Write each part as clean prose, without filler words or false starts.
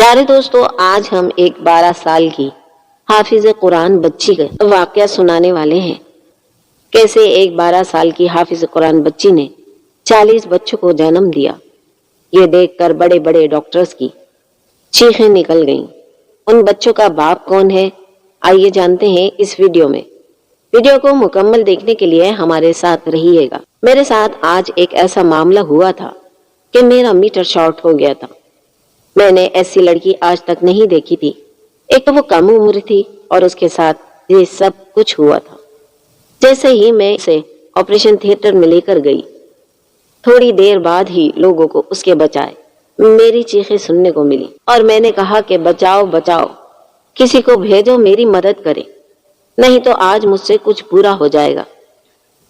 پیارے دوستو، آج ہم ایک 12 سال کی حافظ قرآن بچی کا واقعہ سنانے والے ہیں۔ کیسے ایک 12 سال کی حافظ قرآن بچی نے 40 بچوں کو جنم دیا، یہ دیکھ کر بڑے بڑے ڈاکٹرز کی چیخیں نکل گئیں۔ ان بچوں کا باپ کون ہے، آئیے جانتے ہیں اس ویڈیو میں۔ ویڈیو کو مکمل دیکھنے کے لیے ہمارے ساتھ رہیے گا۔ میرے ساتھ آج ایک ایسا معاملہ ہوا تھا کہ میرا میٹر شارٹ ہو گیا تھا۔ میں نے ایسی لڑکی آج تک نہیں دیکھی تھی۔ ایک تو وہ کم عمر تھی اور اس کے ساتھ یہ سب کچھ ہوا تھا۔ جیسے ہی میں اسے آپریشن تھیٹر میں لے کر گئی، تھوڑی دیر بعد ہی لوگوں کو اس کے بچائے میری چیخیں سننے کو ملی اور میں نے کہا کہ بچاؤ بچاؤ، کسی کو بھیجو میری مدد کرے، نہیں تو آج مجھ سے کچھ برا ہو جائے گا۔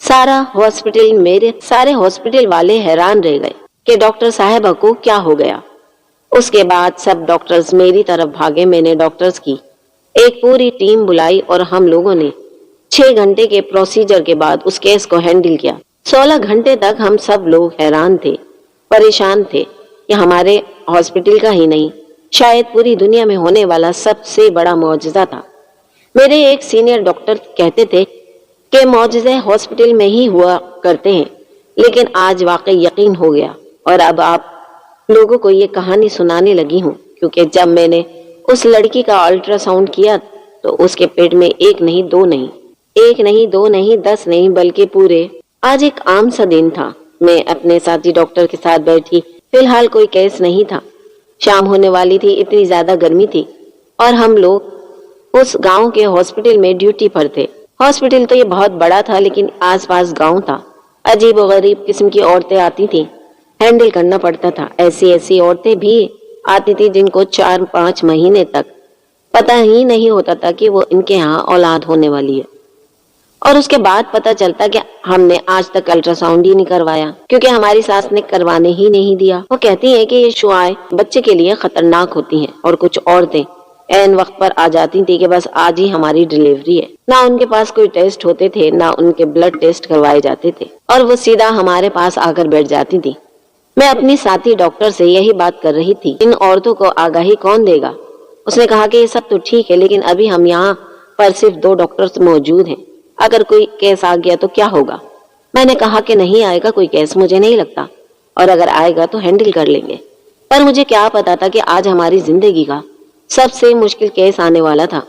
سارے ہاسپٹل والے حیران رہ گئے کہ ڈاکٹر صاحبہ کو کیا ہو گیا۔ اس کے بعد سب ڈاکٹرز میری طرف بھاگے۔ میں نے ڈاکٹرز کی ایک پوری ٹیم بلائی اور ہم لوگوں نے 6 گھنٹے کے پروسیجر کے بعد اس کیس کو ہینڈل کیا۔ 16 گھنٹے تک ہم سب لوگ حیران تھے، پریشان تھے کہ ہمارے ہاسپٹل کا ہی نہیں، شاید پوری دنیا میں ہونے والا سب سے بڑا معجزہ تھا۔ میرے ایک سینئر ڈاکٹر کہتے تھے کہ معجزے ہاسپٹل میں ہی ہوا کرتے ہیں، لیکن آج واقعی یقین ہو گیا اور اب آپ لوگوں کو یہ کہانی سنانے لگی ہوں، کیونکہ جب میں نے اس لڑکی کا الٹرا ساؤنڈ کیا تو اس کے پیٹ میں ایک نہیں دو نہیں 10 نہیں بلکہ پورے۔ آج ایک عام سا دن تھا۔ میں اپنے ساتھی ڈاکٹر کے ساتھ بیٹھی، فی الحال کوئی کیس نہیں تھا۔ شام ہونے والی تھی، اتنی زیادہ گرمی تھی اور ہم لوگ اس گاؤں کے ہاسپٹل میں ڈیوٹی پر تھے۔ ہاسپٹل تو یہ بہت بڑا تھا لیکن آس پاس گاؤں تھا۔ عجیب و غریب قسم کی عورتیں آتی تھیں، ہینڈل کرنا پڑتا تھا۔ ایسی عورتیں بھی آتی تھی جن کو 4-5 مہینے تک پتہ ہی نہیں ہوتا تھا کہ وہ ان کے ہاں اولاد ہونے والی ہے، اور اس کے بعد پتہ چلتا کہ ہم نے آج تک الٹرا ساؤنڈ ہی نہیں کروایا کیونکہ ہماری ساس نے کروانے ہی نہیں دیا۔ وہ کہتی ہیں کہ یہ شعاعیں بچے کے لیے خطرناک ہوتی ہیں، اور کچھ عورتیں عین وقت پر آ جاتی تھی کہ بس آج ہی ہماری ڈیلیوری ہے۔ نہ ان کے پاس کوئی ٹیسٹ ہوتے تھے، نہ ان کے بلڈ ٹیسٹ کروائے جاتے تھے، اور وہ سیدھا ہمارے پاس آ کر بیٹھ جاتی تھی۔ میں اپنی ساتھی ڈاکٹر سے یہی بات کر رہی تھی، ان عورتوں کو آگاہی کون دے گا؟ اس نے کہا کہ یہ سب تو ٹھیک ہے، لیکن ابھی ہم یہاں پر صرف 2 ڈاکٹرز موجود ہیں، اگر کوئی کیس آ گیا تو کیا ہوگا؟ میں نے کہا کہ نہیں آئے گا کوئی کیس، مجھے نہیں لگتا، اور اگر آئے گا تو ہینڈل کر لیں گے۔ پر مجھے کیا پتا تھا کہ آج ہماری زندگی کا سب سے مشکل کیس آنے والا تھا۔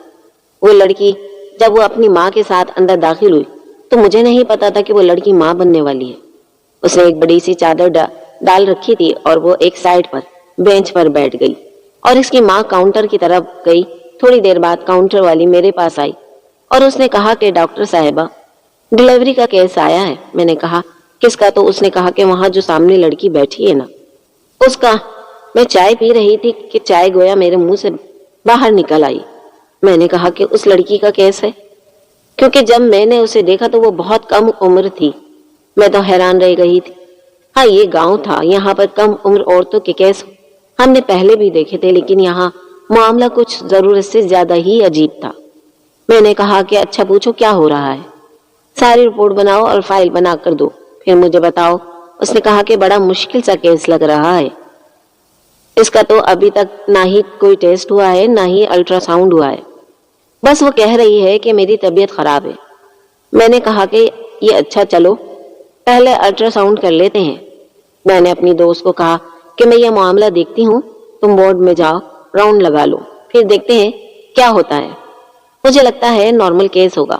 وہ لڑکی جب وہ اپنی ماں کے ساتھ اندر داخل ہوئی تو مجھے نہیں پتا تھا کہ وہ لڑکی ماں بننے والی ہے۔ اس نے ایک بڑی سی چادر ڈال رکھی تھی اور وہ ایک سائڈ پر بینچ پر بیٹھ گئی اور اس کی ماں کاؤنٹر کی طرف گئی۔ تھوڑی دیر بعد کاؤنٹر والی میرے پاس آئی اور اس نے کہا کہ ڈاکٹر صاحبہ، ڈیلیوری کا کیس آیا ہے۔ میں نے کہا کس کا؟ تو اس نے کہا کہ وہاں جو سامنے لڑکی بیٹھی ہے نا، اس کا۔ میں چائے پی رہی تھی کہ چائے گویا میرے منہ سے باہر نکل آئی۔ میں نے کہا کہ اس لڑکی کا کیس ہے، کیونکہ جب میں نے اسے دیکھا تو وہ بہت کم عمر تھی۔ میں تو حیران رہ گئی تھی۔ ہاں، یہ گاؤں تھا، یہاں پر کم عمر عورتوں کے کیس ہم نے پہلے بھی دیکھے تھے، لیکن یہاں معاملہ کچھ ضرورت سے زیادہ ہی عجیب تھا۔ میں نے کہا کہ اچھا پوچھو کیا ہو رہا ہے، ساری رپورٹ بناؤ اور فائل بنا کر دو، پھر مجھے بتاؤ۔ اس نے کہا کہ بڑا مشکل سا کیس لگ رہا ہے، اس کا تو ابھی تک نہ ہی کوئی ٹیسٹ ہوا ہے نہ ہی الٹرا ساؤنڈ ہوا ہے، بس وہ کہہ رہی ہے کہ میری طبیعت خراب ہے۔ میں نے کہا کہ یہ اچھا، چلو پہلے الٹرا ساؤنڈ کر لیتے ہیں۔ میں نے اپنی دوست کو کہا کہ میں یہ معاملہ دیکھتی ہوں، تم وارڈ میں جاؤ، راؤنڈ لگا لو، پھر دیکھتے ہیں کیا ہوتا ہے، مجھے لگتا ہے نارمل کیس ہوگا۔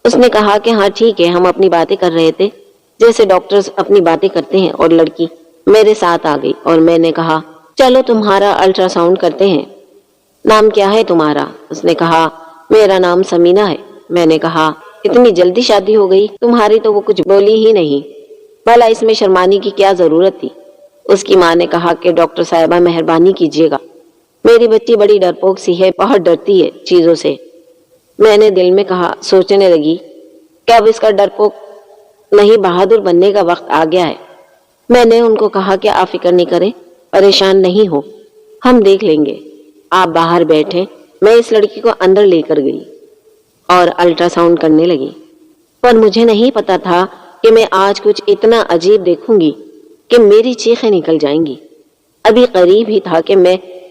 اس نے کہا کہ ہاں ٹھیک ہے۔ ہم اپنی باتیں کر رہے تھے جیسے ڈاکٹرز اپنی باتیں کرتے ہیں، اور لڑکی میرے ساتھ آ گئی اور میں نے کہا چلو تمہارا الٹرا ساؤنڈ کرتے ہیں۔ نام کیا ہے تمہارا؟ اس نے کہا میرا نام سمینہ ہے۔ میں نے کہا اتنی جلدی شادی ہو گئی تمہاری؟ تو وہ کچھ بولی ہی نہیں۔ بھلا اس میں شرمانے کی کیا ضرورت تھی؟ اس کی ماں نے کہا کہ ڈاکٹر صاحبہ مہربانی کیجیے گا، میری بچی بڑی ڈرپوک سی ہے، بہت ڈرتی ہے چیزوں سے۔ میں نے دل میں کہا، سوچنے لگی کہ اب اس کا ڈرپوک نہیں بہادر بننے کا وقت آ گیا ہے۔ میں نے ان کو کہا کہ آپ فکر نہیں کریں، پریشان نہیں ہو، ہم دیکھ لیں گے، آپ باہر بیٹھیں۔ میں اس لڑکی کو اندر لے کر گئی اور الٹرا ساؤنڈ کرنے لگی، پر مجھے نہیں پتا تھا کہ میں آج کچھ اتنا عجیب دیکھوں گی کہ میری چیخیں نکل جائیں گی۔ ابھی قریب ہی تھا کہ میں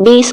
20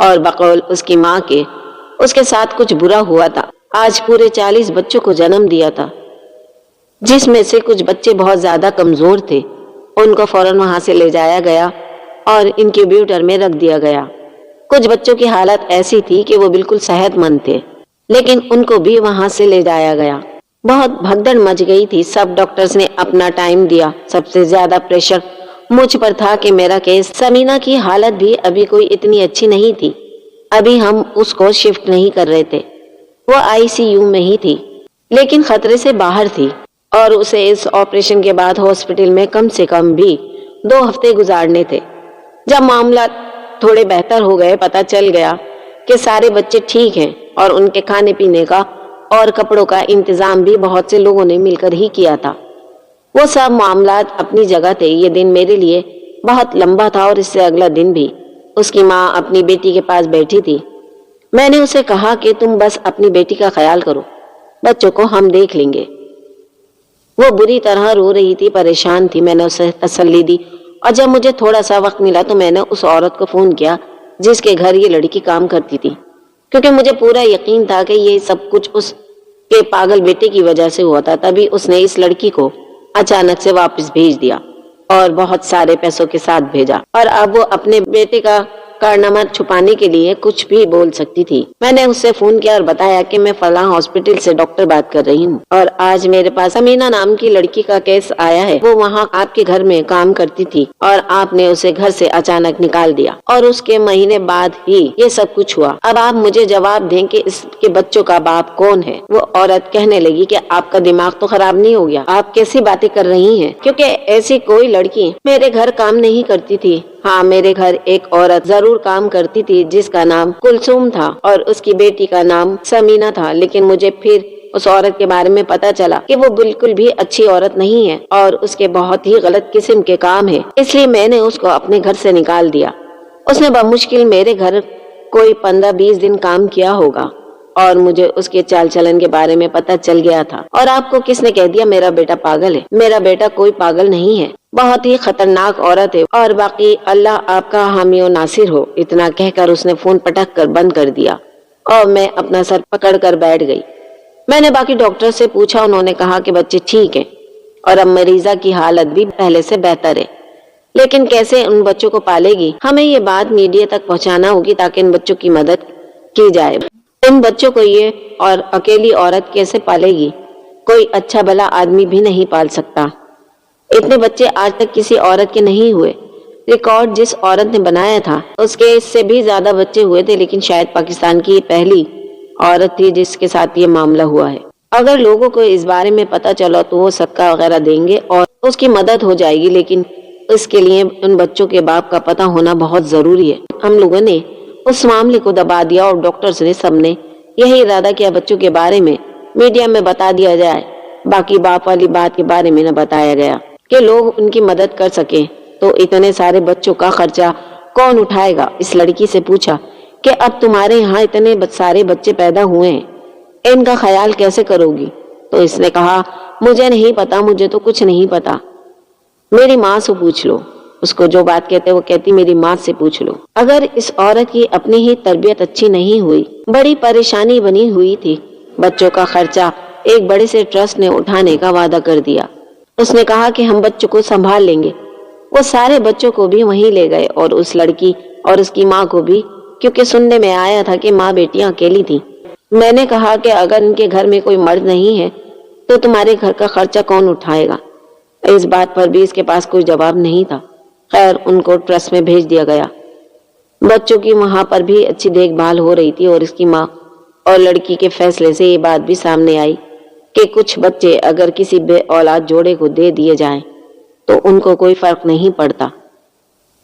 اور بقول اس کی ماں کے اس کے ساتھ کچھ برا ہوا تھا۔ آج پورے 40 بچوں کو جنم دیا تھا، جس میں سے کچھ بچے بہت زیادہ کمزور تھے۔ ان کو فوراً وہاں سے لے جایا گیا اور انکیوبیٹر میں رکھ دیا گیا۔ کچھ بچوں کی حالت ایسی تھی کہ وہ بالکل صحت مند تھے، لیکن ان کو بھی وہاں سے لے جایا گیا۔ بہت بھگدڑ مچ گئی تھی۔ سب ڈاکٹرز نے اپنا ٹائم دیا۔ سب سے زیادہ پریشر مجھ پر تھا کہ میرا کیس، سمینا کی حالت بھی ابھی کوئی اتنی اچھی نہیں تھی۔ ابھی ہم اس کو شفٹ نہیں کر رہے تھے، وہ ICU میں ہی تھی، لیکن خطرے سے باہر تھی اور اسے اس آپریشن کے بعد ہاسپٹل میں کم سے کم بھی 2 ہفتے گزارنے تھے۔ جب معاملات تھوڑے بہتر ہو گئے، پتہ چل گیا کہ سارے بچے ٹھیک ہیں اور ان کے کھانے پینے کا اور کپڑوں کا انتظام بھی بہت سے لوگوں نے مل کر ہی کیا تھا۔ وہ سب معاملات اپنی جگہ تھے۔ یہ دن میرے لیے بہت لمبا تھا اور اس سے اگلا دن بھی۔ اس کی ماں اپنی بیٹی کے پاس بیٹھی تھی۔ میں نے اسے کہا کہ تم بس اپنی بیٹی کا خیال کرو، بچوں کو ہم دیکھ لیں گے۔ وہ بری طرح رو رہی تھی، پریشان تھی۔ میں نے اسے تسلی دی اور جب مجھے تھوڑا سا وقت ملا تو میں نے اس عورت کو فون کیا جس کے گھر یہ لڑکی کام کرتی تھی، کیونکہ مجھے پورا یقین تھا کہ یہ سب کچھ اس کے پاگل بیٹے کی وجہ سے ہوا تھا۔ تبھی اس نے اس لڑکی کو اچانک سے واپس بھیج دیا اور بہت سارے پیسوں کے ساتھ بھیجا، اور اب وہ اپنے بیٹے کا کارنامہ چھپانے کے لیے کچھ بھی بول سکتی تھی۔ میں نے اس سے فون کیا اور بتایا کہ میں فلاں ہاسپٹل سے ڈاکٹر بات کر رہی ہوں اور آج میرے پاس سمینا نام کی لڑکی کا کیس آیا ہے۔ وہ وہاں آپ کے گھر میں کام کرتی تھی اور آپ نے اسے گھر سے اچانک نکال دیا اور اس کے مہینے بعد ہی یہ سب کچھ ہوا۔ اب آپ مجھے جواب دیں کہ اس کے بچوں کا باپ کون ہے؟ وہ عورت کہنے لگی کہ آپ کا دماغ تو خراب نہیں ہو گیا؟ آپ کیسی باتیں کر رہی ہیں؟ کیونکہ ایسی کوئی لڑکی میرے گھر کام نہیں کرتی تھی۔ ہاں، میرے گھر ایک عورت ضرور کام کرتی تھی جس کا نام کلثوم تھا اور اس کی بیٹی کا نام سمینا تھا، لیکن مجھے پھر اس عورت کے بارے میں پتا چلا کہ وہ بالکل بھی اچھی عورت نہیں ہے اور اس کے بہت ہی غلط قسم کے کام ہے، اس لیے میں نے اس کو اپنے گھر سے نکال دیا۔ اس نے بمشکل میرے گھر کوئی 15-20 دن کام کیا ہوگا اور مجھے اس کے چال چلن کے بارے میں پتا چل گیا تھا۔ اور آپ کو کس نے کہہ دیا میرا بیٹا پاگل ہے؟ میرا بیٹا کوئی پاگل نہیں ہے، بہت ہی خطرناک عورت ہے، اور باقی اللہ آپ کا حامی و ناصر ہو۔ اتنا کہہ کر اس نے فون پٹک کر بند کر دیا اور میں اپنا سر پکڑ کر بیٹھ گئی۔ میں نے باقی ڈاکٹر سے پوچھا، انہوں نے کہا کہ بچے ٹھیک ہیں اور اب مریضہ کی حالت بھی پہلے سے بہتر ہے، لیکن کیسے ان بچوں کو پالے گی؟ ہمیں یہ بات میڈیا تک پہنچانا ہوگی تاکہ ان بچوں کی مدد کی جائے۔ ان بچوں کو یہ اور اکیلی عورت کیسے پالے گی؟ کوئی اچھا بھلا آدمی بھی نہیں پال سکتا۔ اتنے بچے آج تک کسی عورت کے نہیں ہوئے۔ ریکارڈ جس عورت نے بنایا تھا اس کے اس سے بھی زیادہ بچے ہوئے تھے، لیکن شاید پاکستان کی یہ پہلی عورت تھی جس کے ساتھ یہ معاملہ ہوا ہے۔ اگر لوگوں کو اس بارے میں پتا چلا تو وہ صدقہ وغیرہ دیں گے اور اس کی مدد ہو جائے گی، لیکن اس کے لیے ان بچوں کے باپ کا پتہ ہونا بہت ضروری ہے۔ ہم لوگوں نے اس معاملے کو دبا دیا اور ڈاکٹرز نے سب نے یہی ارادہ کیا بچوں کے بارے میں میڈیا میں بتا دیا جائے، باقی باپ والی بات کے بارے میں نہ بتایا گیا کہ لوگ ان کی مدد کر سکیں۔ تو اتنے سارے بچوں کا خرچہ کون اٹھائے گا؟ اس لڑکی سے پوچھا کہ اب تمہارے یہاں اتنے سارے بچے پیدا ہوئے ہیں، ان کا خیال کیسے کرو گی؟ تو اس نے کہا مجھے نہیں پتا، مجھے تو کچھ نہیں پتا، میری ماں سے پوچھ لو۔ اس کو جو بات کہتے وہ کہتی میری ماں سے پوچھ لو۔ اگر اس عورت کی اپنی ہی تربیت اچھی نہیں ہوئی، بڑی پریشانی بنی ہوئی تھی۔ بچوں کا خرچہ ایک بڑے سے ٹرسٹ نے اٹھانے کا وعدہ کر دیا۔ اس نے کہا کہ ہم بچوں کو سنبھال لیں گے۔ وہ سارے بچوں کو بھی وہیں لے گئے اور اس لڑکی اور اس کی ماں کو بھی، کیونکہ سننے میں آیا تھا کہ ماں بیٹیاں اکیلی تھیں۔ میں نے کہا کہ اگر ان کے گھر میں کوئی مرد نہیں ہے تو تمہارے گھر کا خرچہ کون اٹھائے گا؟ اس بات پر بھی اس کے پاس کوئی جواب نہیں تھا۔ خیر، ان کو ٹرسٹ میں بھیج دیا گیا۔ بچوں کی وہاں پر بھی اچھی دیکھ بھال ہو رہی تھی اور اس کی ماں اور لڑکی کے فیصلے سے یہ بات بھی سامنے آئی کہ کچھ بچے اگر کسی بے اولاد جوڑے کو دے دیے جائیں تو ان کو کوئی فرق نہیں پڑتا،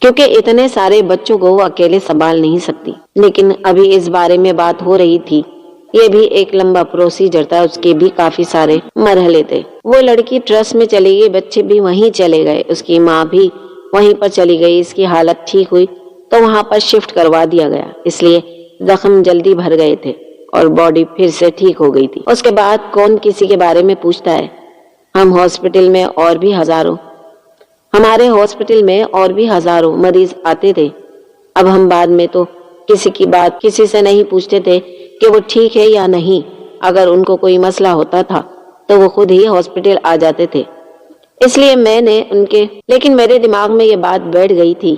کیونکہ اتنے سارے بچوں کو وہ اکیلے سنبھال نہیں سکتی۔ لیکن ابھی اس بارے میں بات ہو رہی تھی، یہ بھی ایک لمبا پروسیجر تھا، اس کے بھی کافی سارے مرحلے تھے۔ وہ لڑکی ٹرسٹ میں چلی گئی، بچے بھی وہیں چلے گئے، اس کی ماں بھی وہیں پر چلی گئی۔ اس کی حالت ٹھیک ہوئی تو وہاں پر شفٹ کروا دیا گیا، اس لیے زخم جلدی بھر گئے تھے اور باڈی پھر سے ٹھیک ہو گئی تھی۔ اس کے بعد کون کسی کے بارے میں پوچھتا ہے؟ ہم ہاسپٹل میں اور بھی ہمارے ہاسپٹل میں اور بھی ہزاروں مریض آتے تھے۔ اب ہم بعد میں تو کسی کی بات کسی سے نہیں پوچھتے تھے کہ وہ ٹھیک ہے یا نہیں۔ اگر ان کو کوئی مسئلہ ہوتا تھا تو وہ خود ہی ہاسپٹل آ جاتے تھے۔ اس لیے میں نے لیکن میرے دماغ میں یہ بات بیٹھ گئی تھی،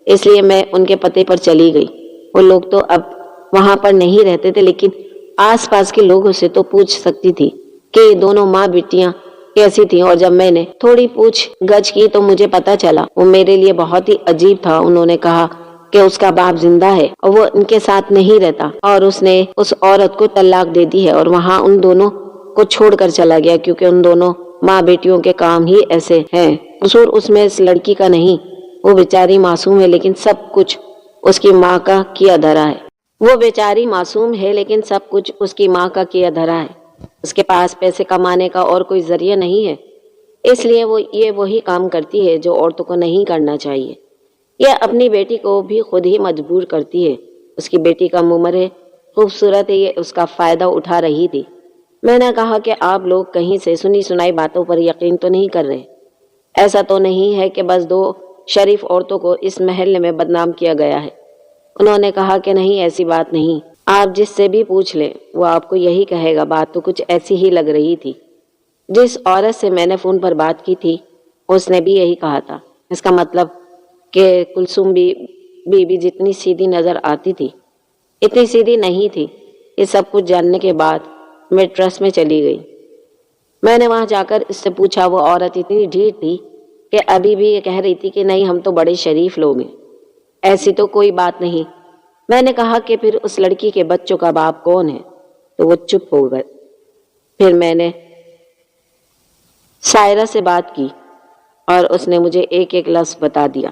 اس لیے میں ان کے پتے پر چلی گئی۔ وہ لوگ تو اب وہاں پر نہیں رہتے تھے، لیکن آس پاس کے لوگوں سے تو پوچھ سکتی تھی کہ یہ دونوں ماں بیٹیاں کیسی تھیں، اور جب میں نے تھوڑی پوچھ گچھ کی تو مجھے پتا چلا وہ میرے لیے بہت ہی عجیب تھا۔ انہوں نے کہا کہ اس کا باپ زندہ ہے اور وہ ان کے ساتھ نہیں رہتا، اور اس نے اس عورت کو طلاق دے دی ہے اور وہاں ان دونوں کو چھوڑ کر چلا گیا، کیونکہ ان دونوں ماں بیٹیوں کے کام ہی ایسے ہیں۔ قصور اس میں اس لڑکی کا نہیں، وہ بیچاری معصوم ہے لیکن سب کچھ اس کی ماں کا کیا دھرا ہے۔ وہ بیچاری معصوم ہے لیکن سب کچھ اس کی ماں کا کیا دھرا ہے۔ اس کے پاس پیسے کمانے کا اور کوئی ذریعہ نہیں ہے، اس لیے وہ وہی کام کرتی ہے جو عورتوں کو نہیں کرنا چاہیے۔ یہ اپنی بیٹی کو بھی خود ہی مجبور کرتی ہے۔ اس کی بیٹی کم عمر ہے، خوبصورت ہے، یہ اس کا فائدہ اٹھا رہی تھی۔ میں نے کہا کہ آپ لوگ کہیں سے سنی سنائی باتوں پر یقین تو نہیں کر رہے؟ ایسا تو نہیں ہے کہ بس دو شریف عورتوں کو اس محلے میں بدنام کیا گیا ہے؟ انہوں نے کہا کہ نہیں، ایسی بات نہیں، آپ جس سے بھی پوچھ لیں وہ آپ کو یہی کہے گا۔ بات تو کچھ ایسی ہی لگ رہی تھی۔ جس عورت سے میں نے فون پر بات کی تھی اس نے بھی یہی کہا تھا۔ اس کا مطلب کہ کلثوم بی بی جتنی سیدھی نظر آتی تھی اتنی سیدھی نہیں تھی۔ یہ سب کچھ جاننے کے بعد میں ٹرسٹ میں چلی گئی۔ میں نے وہاں جا کر اس سے پوچھا، وہ عورت اتنی ڈھیٹ تھی کہ ابھی بھی یہ کہہ رہی تھی کہ نہیں، ہم تو بڑے شریف لوگ ہیں، ایسی تو کوئی بات نہیں۔ میں نے کہا کہ پھر اس لڑکی کے بچوں کا باپ کون ہے؟ تو وہ چپ ہو گئے۔ پھر میں نے سائرہ سے بات کی اور اس نے مجھے ایک ایک لفظ بتا دیا۔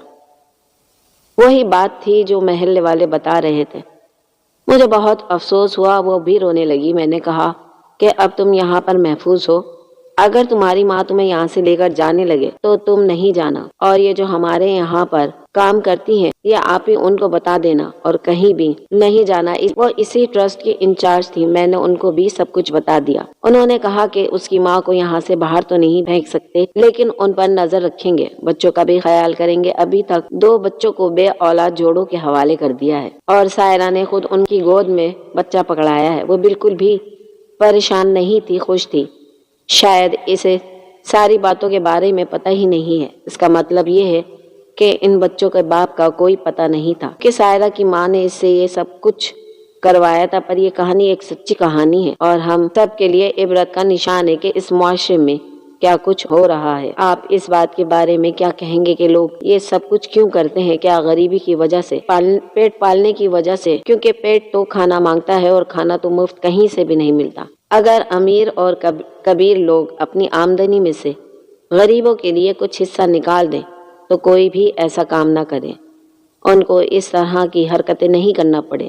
وہی بات تھی جو محلے والے بتا رہے تھے۔ مجھے بہت افسوس ہوا، وہ بھی رونے لگی۔ میں نے کہا کہ اب تم یہاں پر محفوظ ہو، اگر تمہاری ماں تمہیں یہاں سے لے کر جانے لگے تو تم نہیں جانا، اور یہ جو ہمارے یہاں پر کام کرتی ہیں یہ آپ ہی ان کو بتا دینا اور کہیں بھی نہیں جانا۔ وہ اسی ٹرسٹ کی انچارج تھی، میں نے ان کو بھی سب کچھ بتا دیا۔ انہوں نے کہا کہ اس کی ماں کو یہاں سے باہر تو نہیں پھینک سکتے، لیکن ان پر نظر رکھیں گے، بچوں کا بھی خیال کریں گے۔ ابھی تک 2 بچوں کو بے اولاد جوڑوں کے حوالے کر دیا ہے، اور سائرہ نے خود ان کی گود میں بچہ پکڑایا ہے۔ وہ بالکل بھی پریشان نہیں تھی، خوش تھی۔ شاید اسے ساری باتوں کے بارے میں پتہ ہی نہیں ہے۔ اس کا مطلب یہ ہے کہ ان بچوں کے باپ کا کوئی پتہ نہیں تھا کہ سائرہ کی ماں نے اس سے یہ سب کچھ کروایا تھا۔ پر یہ کہانی ایک سچی کہانی ہے اور ہم سب کے لیے عبرت کا نشان ہے کہ اس معاشرے میں کیا کچھ ہو رہا ہے۔ آپ اس بات کے بارے میں کیا کہیں گے کہ لوگ یہ سب کچھ کیوں کرتے ہیں؟ کیا غریبی کی وجہ سے، پیٹ پالنے کی وجہ سے؟ کیونکہ پیٹ تو کھانا مانگتا ہے اور کھانا تو مفت کہیں سے بھی نہیں ملتا۔ اگر امیر اور کبیر لوگ اپنی آمدنی میں سے غریبوں کے لیے کچھ حصہ نکال دیں تو کوئی بھی ایسا کام نہ کرے، ان کو اس طرح کی حرکتیں نہیں کرنا پڑے۔